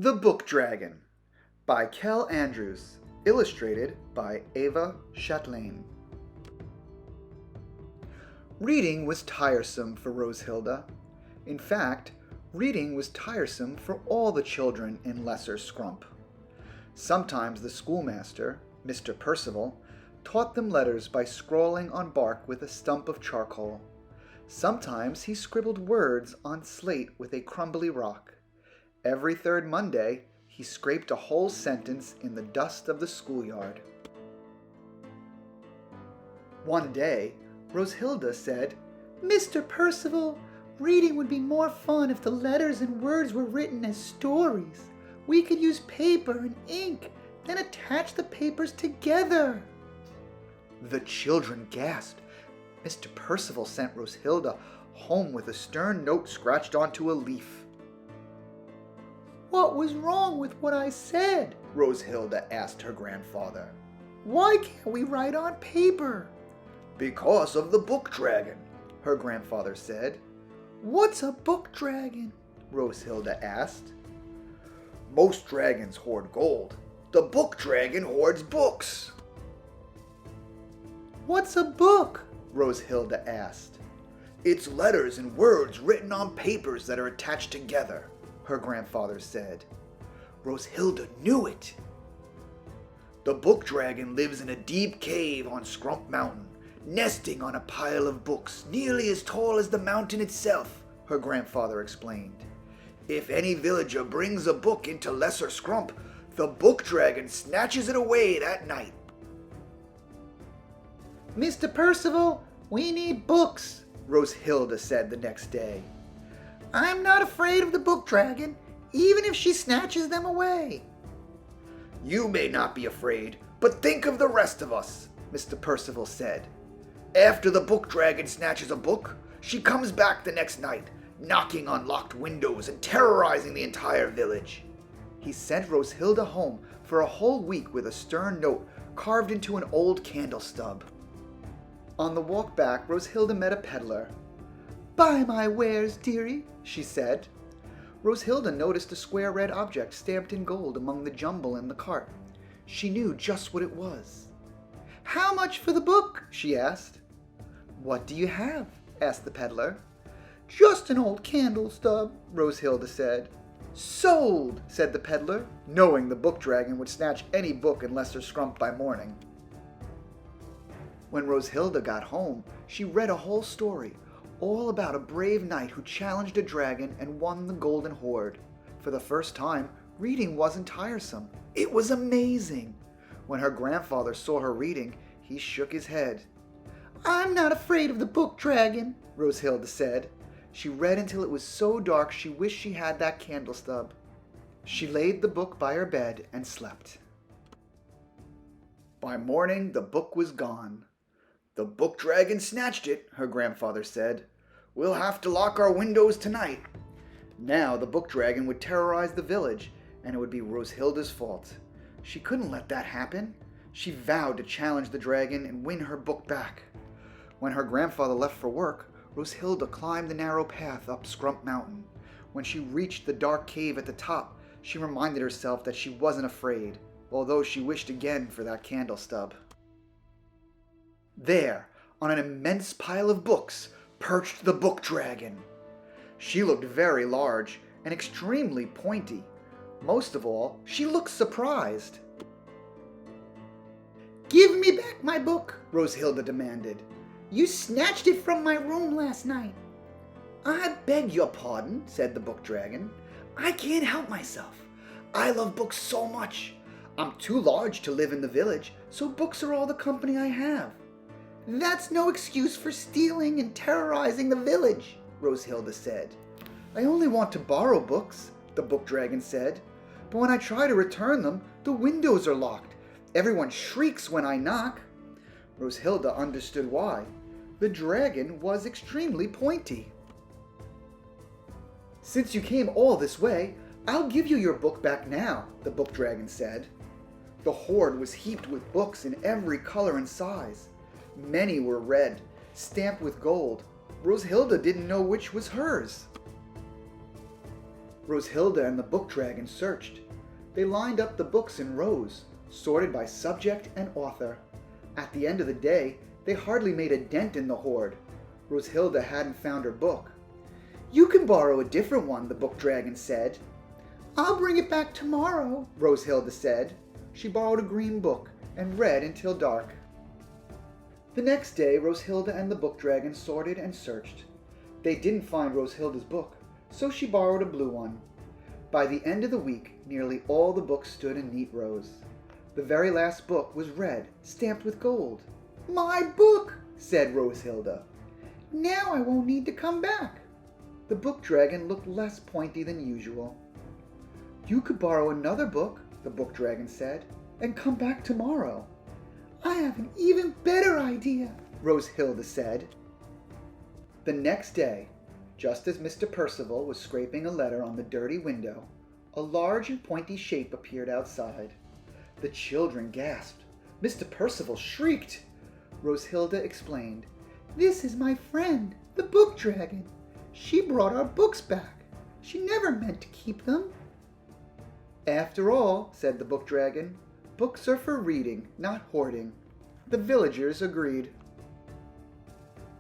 The Book Dragon by Kel Andrews, illustrated by Ava Chatelain. Reading was tiresome for Rosehilda. In fact, reading was tiresome for all the children in Lesser Scrump. Sometimes the schoolmaster, Mr. Percival, taught them letters by scrawling on bark with a stump of charcoal. Sometimes he scribbled words on slate with a crumbly rock. Every third Monday, he scraped a whole sentence in the dust of the schoolyard. One day, Rosehilda said, "Mr. Percival, reading would be more fun if the letters and words were written as stories. We could use paper and ink, then attach the papers together." The children gasped. Mr. Percival sent Rosehilda home with a stern note scratched onto a leaf. "What was wrong with what I said?" Rosehilda asked her grandfather. "Why can't we write on paper?" "Because of the book dragon," her grandfather said. "What's a book dragon?" Rosehilda asked. "Most dragons hoard gold. The book dragon hoards books." "What's a book?" Rosehilda asked. "It's letters and words written on papers that are attached together," her grandfather said. Rosehilda knew it. "The book dragon lives in a deep cave on Scrump Mountain, nesting on a pile of books nearly as tall as the mountain itself," her grandfather explained. "If any villager brings a book into Lesser Scrump, the book dragon snatches it away that night." "Mr. Percival, we need books," Rosehilda said the next day. "I'm not afraid of the book dragon, even if she snatches them away." "You may not be afraid, but think of the rest of us," Mr. Percival said. "After the book dragon snatches a book, she comes back the next night, knocking on locked windows and terrorizing the entire village." He sent Rosehilda home for a whole week with a stern note carved into an old candle stub. On the walk back, Rosehilda met a peddler. "Buy my wares, dearie," she said. Rosehilda noticed a square red object stamped in gold among the jumble in the cart. She knew just what it was. "How much for the book?" she asked. "What do you have?" asked the peddler. "Just an old candle stub," Rosehilda said. "Sold," said the peddler, knowing the book dragon would snatch any book in Lesser Scrump by morning. When Rosehilda got home, she read a whole story, all about a brave knight who challenged a dragon and won the golden hoard. For the first time, reading wasn't tiresome. It was amazing. When her grandfather saw her reading, he shook his head. "I'm not afraid of the book dragon," Rosehilda said. She read until it was so dark she wished she had that candle stub. She laid the book by her bed and slept. By morning, the book was gone. "The book dragon snatched it," her grandfather said. "We'll have to lock our windows tonight." Now the book dragon would terrorize the village, and it would be Rosehilda's fault. She couldn't let that happen. She vowed to challenge the dragon and win her book back. When her grandfather left for work, Rosehilda climbed the narrow path up Scrump Mountain. When she reached the dark cave at the top, she reminded herself that she wasn't afraid, although she wished again for that candle stub. There, on an immense pile of books, perched the book dragon. She looked very large and extremely pointy. Most of all, she looked surprised. "Give me back my book," Rosehilda demanded. "You snatched it from my room last night." "I beg your pardon," said the book dragon. "I can't help myself. I love books so much. I'm too large to live in the village, so books are all the company I have." "That's no excuse for stealing and terrorizing the village," Rosehilda said. "I only want to borrow books," the book dragon said. "But when I try to return them, the windows are locked. Everyone shrieks when I knock." Rosehilda understood why. The dragon was extremely pointy. "Since you came all this way, I'll give you your book back now," the book dragon said. The hoard was heaped with books in every color and size. Many were red, stamped with gold. Rosehilda didn't know which was hers. Rosehilda and the book dragon searched. They lined up the books in rows, sorted by subject and author. At the end of the day, they hardly made a dent in the hoard. Rosehilda hadn't found her book. "You can borrow a different one," the book dragon said. "I'll bring it back tomorrow," Rosehilda said. She borrowed a green book and read until dark. The next day, Rosehilda and the book dragon sorted and searched. They didn't find Rosehilda's book, so she borrowed a blue one. By the end of the week, nearly all the books stood in neat rows. The very last book was red, stamped with gold. "My book," said Rosehilda. "Now I won't need to come back." The book dragon looked less pointy than usual. "You could borrow another book," the book dragon said, "and come back tomorrow." "I have an even better idea," Rosehilda said. The next day, just as Mr. Percival was scraping a letter on the dirty window, a large and pointy shape appeared outside. The children gasped. Mr. Percival shrieked. Rosehilda explained, "This is my friend, the book dragon. She brought our books back. She never meant to keep them." "After all," said the book dragon, "books are for reading, not hoarding." The villagers agreed.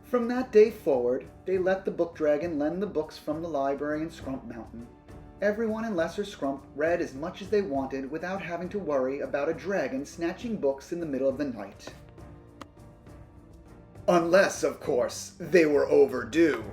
From that day forward, they let the book dragon lend the books from the library in Scrump Mountain. Everyone in Lesser Scrump read as much as they wanted without having to worry about a dragon snatching books in the middle of the night. Unless, of course, they were overdue.